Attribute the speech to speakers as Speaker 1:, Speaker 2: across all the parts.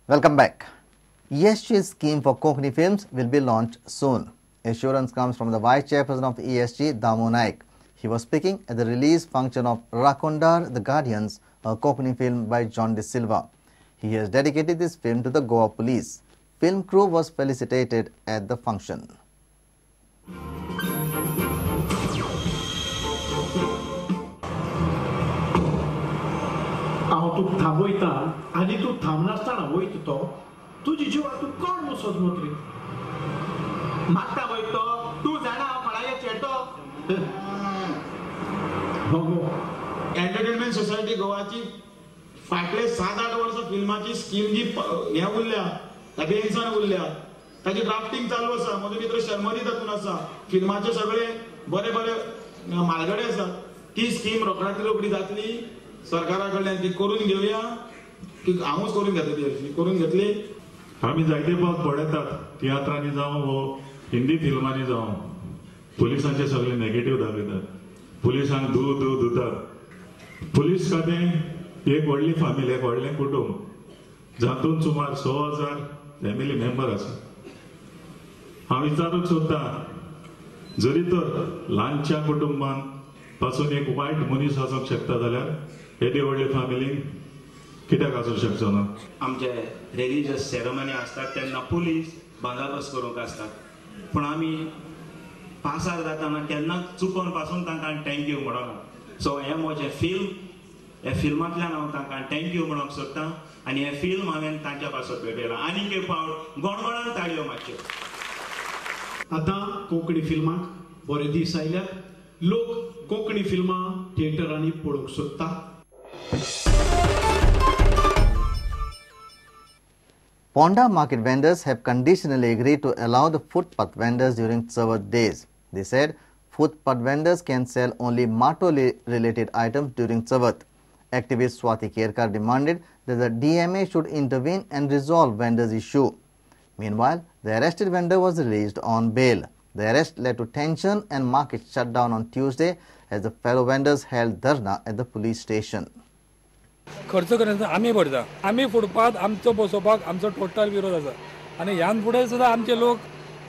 Speaker 1: Welcome back. ESG's scheme for Konkani films will be launched soon. Assurance comes from the Vice Chairperson of the ESG, Damu Naik. He was speaking at the release function of Rakondar The Guardians, a Konkani film by John De Silva. He has dedicated this film to the Goa police. Film crew was felicitated at the function.
Speaker 2: हांव तुका थांबयता आनी तूं थांबनासतना वयता तो तुजी जिवा तूं कोण मो सोजमोत्री म्हाका वयतो तूं जाणा हांव कोणागे चेडो
Speaker 3: एंटरटेनमेंट सोसायटी गोवाची फाटले 7-8 वर्सां फिल्माची स्कीम जी हे उरल्या बेन्सान उरल्या ताची ड्राफ्टिंग चालू आसा म्हजो मित्र शर्मदी तातूंत आसा फिल्माचे सगळे बरे बरे म्हालगडे आसा ती स्कीम रोखडाची रोखडी जातली सरकारा कडल्यान ती करून घेवया की हांवूच करून घेता ती करून घेतली.
Speaker 4: आमी जायते फावट पळयतात तियात्रांनी जावं वो हिंदी फिल्मांनी जावं पुलिसांचे सगळे नेगेटिव्ह दाखयतात पुलिसांक धुतात पुलीस खातें एक व्हडली फामील एक व्हडलें कुटुंब जातून सुमार 6,000 फॅमिली मेंबर आसा. हांव विचारूंक सोदतां जरी तर ल्हानशा कुटुंबान पासून एक वायट मनीस आसूंक शकता जाल्यार येदी व्हडले फॅमिलीक कित्याक आसूंक शकचो ना.
Speaker 5: आमचे रिलिजियस सेरेमनी आसतात तेन्ना पुलीस बंदोबस्त करूंक आसतात पूण आमी पासार जाताना केन्नाच चुकोवन पासून तांकां थँक्यू म्हणना. सो हें म्हजें फिल्म हे फिल्मांतल्यान हांव तांकां थँक्यू म्हणूंक सोदतां आनी हें फिल्म हांवें तांच्या पासून भेटयलां. आनीक एक फावट गोणगोणान ताळयो मातच्यो.
Speaker 2: आतां कोंकणी फिल्माक बरे दीस आयल्यात लोक कोंकणी फिल्मां थिएटरांनी पळोवंक सोदता.
Speaker 1: Ponda market vendors have conditionally agreed to allow the footpath vendors during Savat days. They said footpath vendors can sell only Mato-related items during Savat. Activist Swati Kerkar demanded that the DMA should intervene and resolve vendors' issue. Meanwhile, the arrested vendor was released on bail. The arrest led to tension and market shut down on Tuesday as the fellow vendors held dharna at the police station.
Speaker 6: खर्च करण्याचा आम्ही भरता आम्ही footpath आमचो बसोवपाक आमचो total विरोध आसा आनी ह्यान फुडें सुद्दां आमचे लोक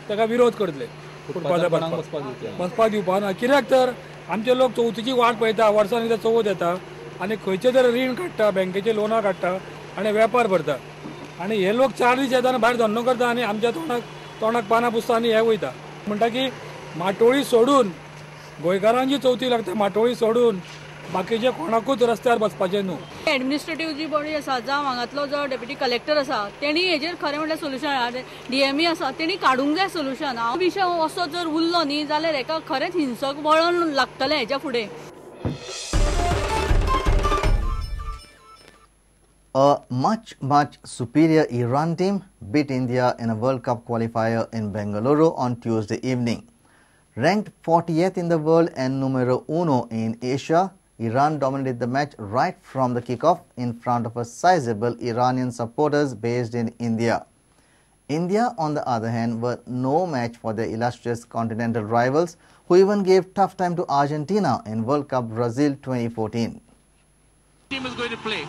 Speaker 6: ताका विरोध करतले बसपाक दिवपाक ना. कित्याक तर आमचे लोक चवथीची वाट पळयता वर्सान एकदां चवथ येता आनी खंयचे तरी रीण काडटा बँकेचे लोनां काडटा आनी वेपार भरता आनी हे लोक 4 दीस येता आनी भायर धंदो करता आनी आमच्या तोंडाक पानां पुसता आनी हे वयता म्हणटा की माटोळी सोडून गोंयकारांची चवथी लागता माटोळी सोडून बाकीचे कोणाकूच रस्त्यार बसपाचें न्हू.
Speaker 7: एडमिनिस्ट्रेटिव्ह जी बॉडी आसा जावं हांगातलो जो डेप्युटी कलेक्टर आसा तेणी हेजेर खरें म्हणल्यार सोल्युशन डीएमई आसा तेणी काडूंक जाय सोल्युशन. हांव विशय असो जर उरलो न्ही जाल्यार हेका खरेंच हिंसक वळण लागतलें हेच्या फुडें.
Speaker 1: A much superior Iran team beat India in a World Cup qualifier in Bengaluru on Tuesday evening. Ranked 40th in the world and numero uno in Asia, Iran dominated the match right from the kickoff in front of a sizable Iranian supporters based in India. India, on the other hand, were no match for their illustrious continental rivals, who even gave tough time to Argentina in World Cup Brazil 2014.
Speaker 8: Team is going to play.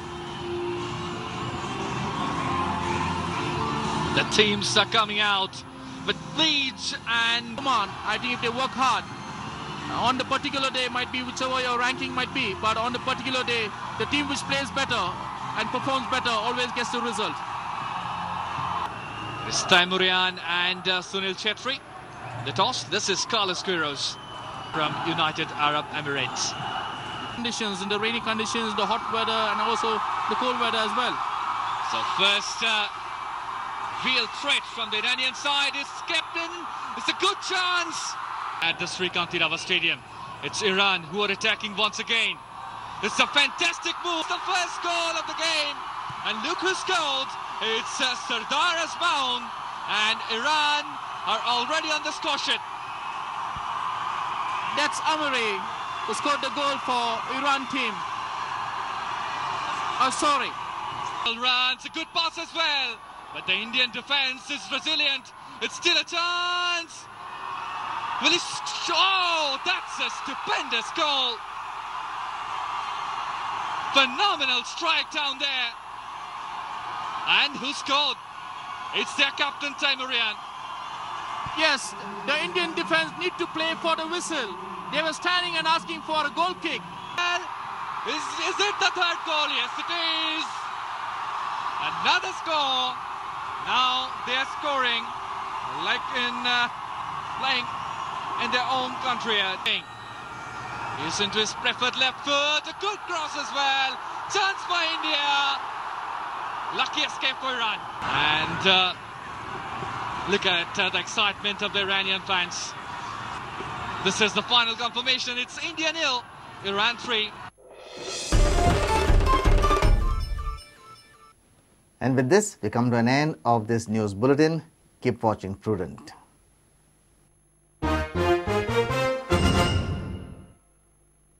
Speaker 8: The teams are coming out with leads and come on, I think if they work hard, on the particular day might be whichever your ranking might be, but on the particular day, the team which plays better and performs better always gets the result. It's Taimurian and Sunil Chetri. The toss, this is Carlos Queiroz from United Arab Emirates. Conditions, in the rainy conditions, the hot weather and also the cold weather as well. So first real threat from the Iranian side is kept in. It's a good chance at the Srikanti Stadium. It's Iran who are attacking once again. It's a fantastic move. The first goal of the game. And look who scored. It's Sardar Azmoun. And Iran are already on the score sheet. That's Amari who scored the goal for Iran team. Oh, sorry. Runs, a good pass as well. But the Indian defense is resilient. It's still a chance. Will he? Oh, that's a stupendous goal. Phenomenal strike down there. And who scored? It's their captain, Taimurian.
Speaker 9: Yes, the Indian defense need to play for the whistle. They were standing and asking for a goal kick.
Speaker 8: Is it the third goal? Yes, it is. Another score. Now they're scoring like in playing in their own country. He's into his preferred left foot. A good cross as well. Chance for India. Lucky escape for Iran. And look at the excitement of the Iranian fans. This is the final confirmation. It's India 0, Iran 3.
Speaker 1: And with this, we come to an end of this news bulletin. Keep watching Prudent.